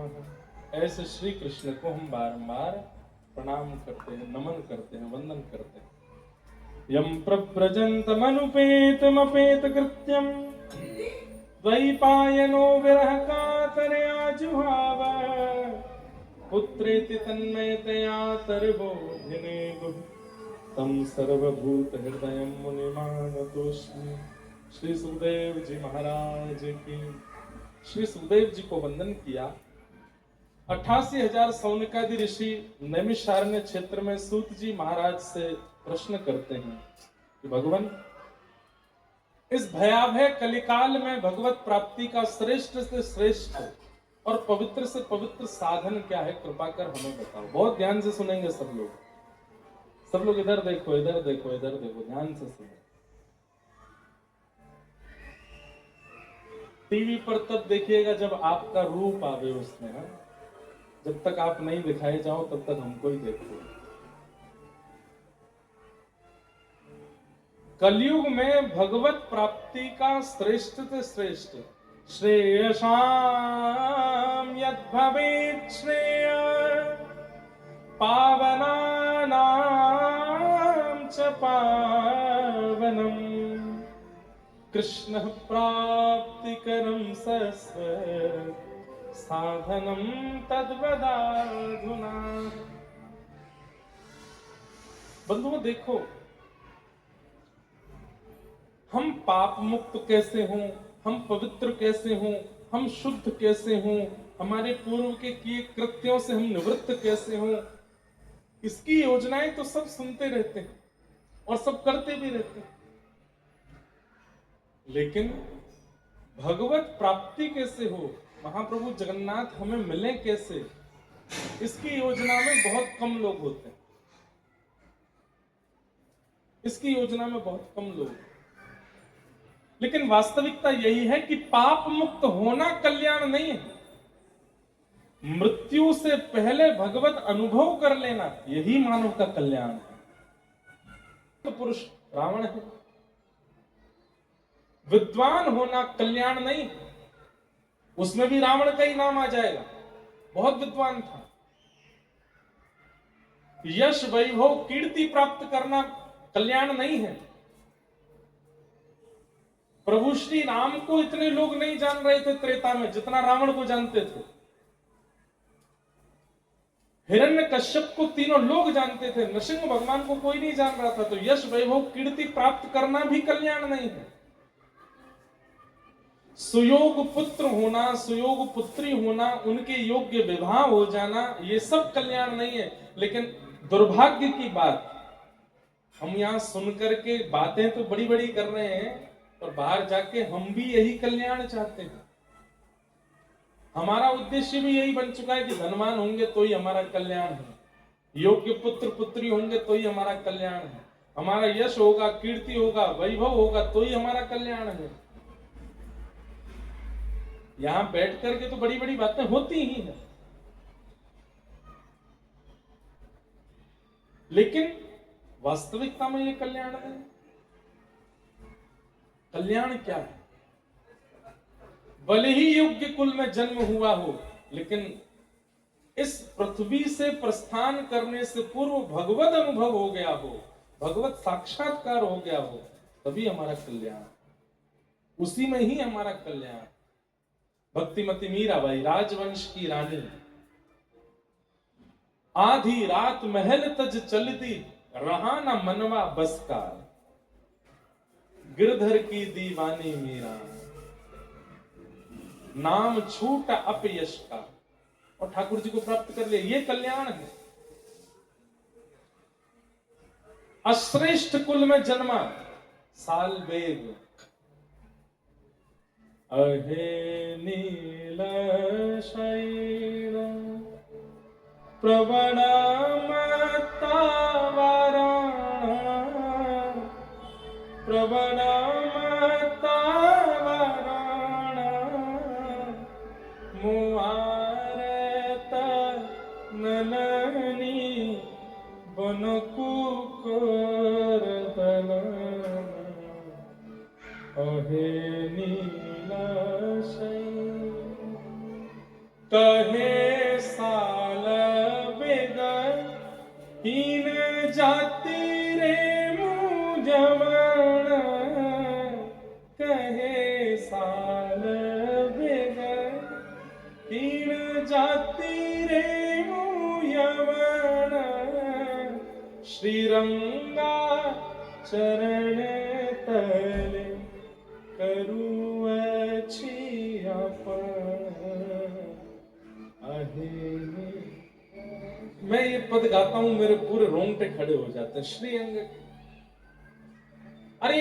नमः। ऐसे श्री कृष्ण को हम बारंबार प्रणाम करते हैं, नमन करते हैं, वंदन करते हैं। यम प्रव्रजन्तमनुपेतमपेत कृत्यम द्वैपायनो विरह कातरया जुहाव पुत्रेति तन्मयतया तर्वोऽभिनेदुः तम सर्वभूत हृदय मुनिमानतोऽस्मि। श्री सुखदेव जी महाराज की। श्री सुखदेव जी को वंदन किया। 88,000 सौनकादि ऋषि नैमिषारण्य क्षेत्र में सूत जी महाराज से प्रश्न करते हैं कि भगवान, इस भयावह कलिकाल में भगवत प्राप्ति का श्रेष्ठ से श्रेष्ठ और पवित्र से पवित्र साधन क्या है, कृपा कर हमें बताओ। बहुत ध्यान से सुनेंगे सब लोग। सब लोग इधर देखो, इधर देखो, इधर देखो, ध्यान से सुनो। टीवी पर तब देखिएगा जब आपका रूप आवे उसमें, है? जब तक आप नहीं दिखाए जाओ तब तक हमको ही देखो। कलयुग में भगवत प्राप्ति का श्रेष्ठ से श्रेष्ठ श्रेयसाम यद भवेत् श्रेय पावनानां च पावनम् कृष्ण प्राप्तिकरं सस्व साधनं तद्वदाधुना। बंधुओं देखो, हम पाप मुक्त कैसे हों, हम पवित्र कैसे हों, हम शुद्ध कैसे हों, हमारे पूर्व के किए कृत्यों से हम निवृत्त कैसे हों, इसकी योजनाएं तो सब सुनते रहते हैं और सब करते भी रहते हैं। लेकिन भगवत प्राप्ति कैसे हो, महाप्रभु जगन्नाथ हमें मिले कैसे, इसकी योजना में बहुत कम लोग होते हैं। इसकी योजना में बहुत कम लोग। लेकिन वास्तविकता यही है कि पाप मुक्त होना कल्याण नहीं है। मृत्यु से पहले भगवत अनुभव कर लेना, यही मानव का कल्याण है। तो पुरुष रावण है। विद्वान होना कल्याण नहीं है। उसमें भी रावण का ही नाम आ जाएगा, बहुत विद्वान था। यश वैभव कीर्ति प्राप्त करना कल्याण नहीं है। प्रभु श्री राम को इतने लोग नहीं जान रहे थे त्रेता में जितना रावण को जानते थे। हिरण्यकश्यप को तीनों लोग जानते थे, नृसिंह भगवान को कोई नहीं जान रहा था। तो यश वैभव कीर्ति प्राप्त करना भी कल्याण नहीं है। सुयोग पुत्र होना, सुयोग पुत्री होना, उनके योग्य विवाह हो जाना, ये सब कल्याण नहीं है। लेकिन दुर्भाग्य की बात, हम यहां सुनकर के बातें तो बड़ी बड़ी कर रहे हैं और बाहर जाके हम भी यही कल्याण चाहते हैं। हमारा उद्देश्य भी यही बन चुका है कि धनवान होंगे तो ही हमारा कल्याण है, योग्य पुत्र पुत्री होंगे तो ही हमारा कल्याण है, हमारा यश होगा, कीर्ति होगा, वैभव होगा तो ही हमारा कल्याण है। यहां बैठ करके तो बड़ी बड़ी बातें होती ही हैं, लेकिन वास्तविकता में ये कल्याण नहीं। कल्याण क्या है? भले ही योग्य कुल में जन्म हुआ हो, लेकिन इस पृथ्वी से प्रस्थान करने से पूर्व भगवत अनुभव हो गया हो, भगवत साक्षात्कार हो गया हो, तभी हमारा कल्याण। उसी में ही हमारा कल्याण। भक्तिमती मीराबाई, राजवंश की रानी, आधी रात महल तज चलती, रहा न मनवा बस का, गिरधर की दीवानी मीरा, नाम छूटा अपयश का, और ठाकुर जी को प्राप्त कर लिया। ये कल्याण है। अश्रेष्ठ कुल में जन्मा, साल वेद, अहे नील शैल प्रवणमतावरण, प्रवणमतावरण, मुआरत नलनी बनकुकर अहे नीला शैल, कहे श्रीरंगा चरण तले करूँ अच्छी आहे। मैं ये पद गाता हूं, मेरे पूरे रोंगटे खड़े हो जाते हैं। श्री अंग, अरे